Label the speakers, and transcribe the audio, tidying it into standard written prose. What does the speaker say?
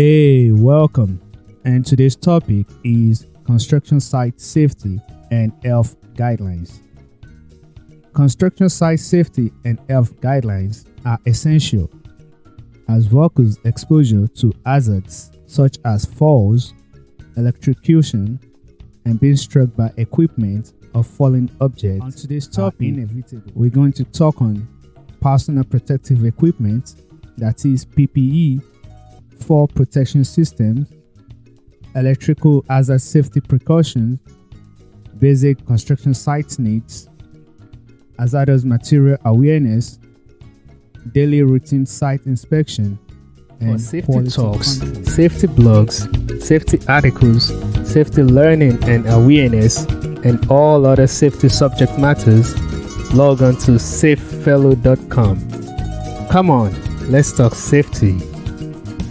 Speaker 1: Hey, welcome. And today's topic is construction site safety and health guidelines. Construction site safety and health guidelines are essential as workers' exposure to hazards such as falls, electrocution, and being struck by equipment or falling objects. On today's topic, we're going to talk on personal protective equipment, that is PPE, fall protection systems, electrical hazard safety precautions, basic construction site needs, hazardous material awareness, daily routine site inspection, and
Speaker 2: safety talks, safety blogs, safety articles, safety learning and awareness, and all other safety subject matters, log on to safefellow.com. Come on, let's talk safety.